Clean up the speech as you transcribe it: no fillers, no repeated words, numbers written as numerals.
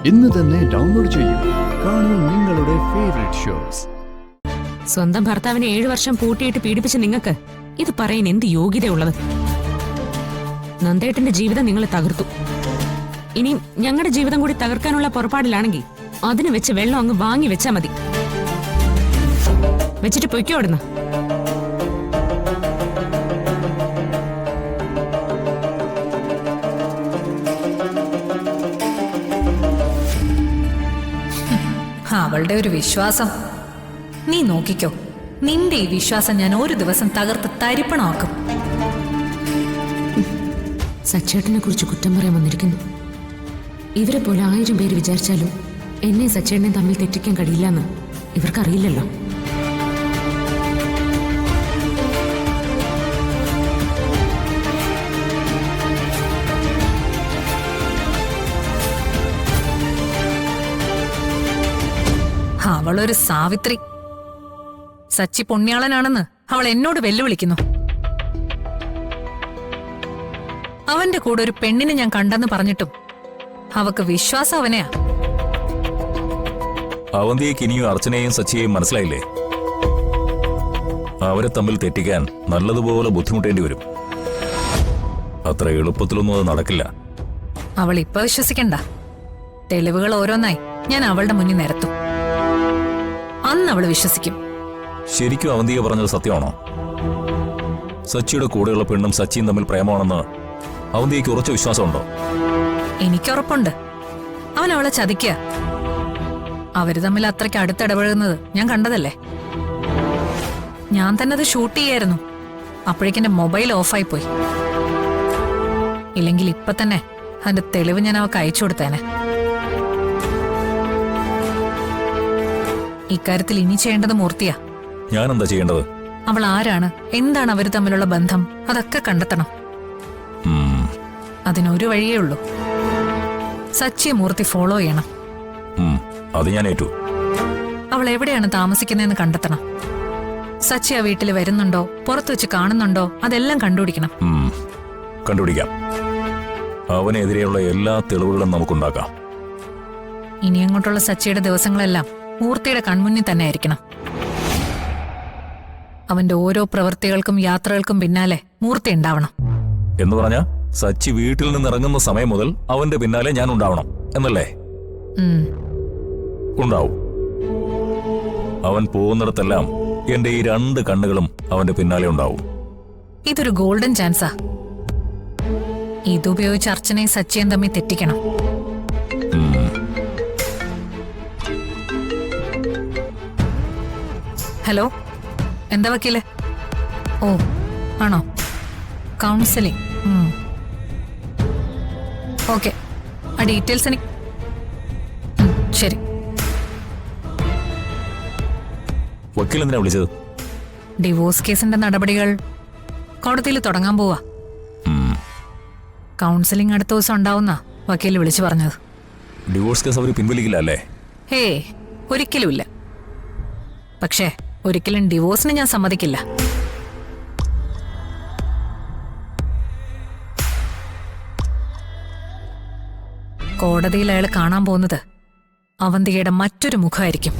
ഇന്ന് തന്നെ ഡൗൺലോഡ് ചെയ്യൂ. കാണൂ നിങ്ങളുടെ ഫേവറേറ്റ് ഷോസ്. സ്വന്തം ഭർത്താവിനെ 7 വർഷം പൂട്ടിയിട്ട് പീഡിപ്പിച്ച നിങ്ങൾക്ക് ഇത് പറയാൻ എന്ത് യോഗ്യതയുള്ളത്? നന്ദേട്ടന്റെ ജീവിതം നിങ്ങൾ തകർത്തു. ഇനി ഞങ്ങളുടെ ജീവിതം കൂടി തകർക്കാനുള്ള പുറപ്പാടിലാണെങ്കിൽ അതിന് വെച്ച് വെള്ളം അങ്ങ് വാങ്ങി വെച്ചാ മതി. വെച്ചിട്ട് പൊയ്ക്കോ അവിടുന്ന്. അവളുടെ ഒരു വിശ്വാസം നീ നോക്കിക്കോ. നിന്റെ ഈ വിശ്വാസം ഞാൻ ഒരു ദിവസം തകർത്ത് തരിപ്പണമാക്കും. സച്ചേട്ടനെ കുറിച്ച് കുറ്റം പറയാൻ വന്നിരിക്കുന്നു. ഇവരെ പോലെ 1000 പേര് വിചാരിച്ചാലും എന്നെ സച്ചേട്ടനെ തമ്മിൽ തെറ്റിക്കാൻ കഴിയില്ലെന്ന് ഇവർക്കറിയില്ലല്ലോ. അവളൊരു സാവിത്രി. സച്ചി പുണ്യാളനാണെന്ന് അവൾ എന്നോട് വെല്ലുവിളിക്കുന്നു. അവന്റെ കൂടെ ഒരു പെണ്ണിനെ ഞാൻ കണ്ടെന്ന് പറഞ്ഞിട്ടും അവക്ക് വിശ്വാസം അവനെയാ. അവന്തിയേക്ക് ഇനിയും അർച്ചനയെയും സച്ചിയെയും മനസ്സിലായില്ലേ? അവരെ തമ്മിൽ തെറ്റിക്കാൻ നല്ലതുപോലെ ബുദ്ധിമുട്ടേണ്ടി വരും. അത്ര എളുപ്പത്തിലൊന്നും അത് നടക്കില്ല. അവൾ ഇപ്പൊ വിശ്വസിക്കണ്ട. തെളിവുകൾ ഓരോന്നായി ഞാൻ അവളുടെ മുന്നിൽ നിരത്തും. അന്ന് അവള് വിശ്വസിക്കും. ശരിക്കും അവന്തിക പറഞ്ഞത് സത്യമാണോ? സച്ചിയുടെ കൂടെയുള്ള പെണ്ണും സച്ചിയും തമ്മിൽ പ്രേമമാണെന്ന് അവന്തിക്ക് ഉറച്ച വിശ്വാസമുണ്ടോ? എനിക്കുറപ്പുണ്ട്. അവൻ അവളെ ചതിക്കുക. അവര് തമ്മിൽ അത്രയ്ക്ക് അടുത്തിടപഴകുന്നത് ഞാൻ കണ്ടതല്ലേ. ഞാൻ തന്നെ അത് ഷൂട്ട് ചെയ്യായിരുന്നു. അപ്പോഴേക്കെന്റെ മൊബൈൽ ഓഫായി പോയി. ഇല്ലെങ്കിൽ ഇപ്പൊ തന്നെ അതിന്റെ തെളിവ് ഞാൻ അവൾക്ക് അയച്ചു കൊടുത്തേനെ. ഇക്കാര്യത്തിൽ ഇനി ചെയ്യേണ്ടത് മൂർത്തിയാ. ഞാൻ എന്താ ചെയ്യേണ്ടത്? അവൾ ആരാണ്, എന്താണ് അവര് തമ്മിലുള്ള ബന്ധം, അതൊക്കെ കണ്ടെത്തണം. അതിനൊരു വഴിയേ ഉള്ളൂ. സച്ചിയെ മൂർത്തി ഫോളോ ചെയ്യണം. അത് ഞാൻ ഏറ്റു. അവൾ എവിടെയാണ് താമസിക്കുന്നതെന്ന് കണ്ടെത്തണം. സച്ചി ആ വീട്ടിൽ വരുന്നുണ്ടോ, പുറത്തു വെച്ച് കാണുന്നുണ്ടോ, അതെല്ലാം കണ്ടുപിടിക്കണം. കണ്ടുപിടിക്കാം. അവനെതിരെയുള്ള എല്ലാ തെളിവുകളും നമുക്കുണ്ടാക്കാം. ഇനി അങ്ങോട്ടുള്ള സച്ചിയുടെ ദിവസങ്ങളെല്ലാം മൂർത്തിയുടെ കൺമുന്നിൽ തന്നെ ആയിരിക്കണം. അവന്റെ ഓരോ പ്രവൃത്തികൾക്കും യാത്രകൾക്കും പിന്നാലെ മൂർത്തി ഉണ്ടാവണം. എന്ന് പറഞ്ഞാ സച്ചി വീട്ടിൽ നിന്ന് ഇറങ്ങുന്ന സമയം മുതൽ അവന്റെ പിന്നാലെ ഞാൻ ഉണ്ടാവണം എന്നല്ലേ? ഉണ്ടാവും. അവൻ പോകുന്നിടത്തെല്ലാം എന്റെ ഈ 2 കണ്ണുകളും അവന്റെ പിന്നാലെ ഉണ്ടാവും. ഇതൊരു ഗോൾഡൻ ചാൻസാ. ഇതുപയോഗിച്ച് അർച്ചനയും സച്ചിയും തമ്മിൽ തെറ്റിക്കണം. ഹലോ, എന്താ വക്കീലെ? ഓ ആണോ? കൗൺസിലിംഗ്. ഓക്കെ, ആ ഡീറ്റെയിൽസ് എനിക്ക് ശരി. വക്കീൽ എന്തിനാ വിളിച്ചത്? ഡിവോഴ്സ് കേസിന്റെ നടപടികൾ കോടതിയിൽ തുടങ്ങാൻ പോവാ. കൗൺസിലിംഗ് അടുത്ത ദിവസം ഉണ്ടാവുന്ന വക്കീൽ വിളിച്ചു പറഞ്ഞത്. ഡിവോഴ്സ് കേസ് അവർ പിൻവലിക്കില്ല അല്ലേ? ഹേ, ഒരിക്കലുമില്ല. പക്ഷേ ഒരിക്കലും ഡിവോഴ്സിന് ഞാൻ സമ്മതിക്കില്ല. കോടതിയിൽ അയാൾ കാണാൻ പോകുന്നത് അവന്തികയുടെ മറ്റൊരു മുഖമായിരിക്കും.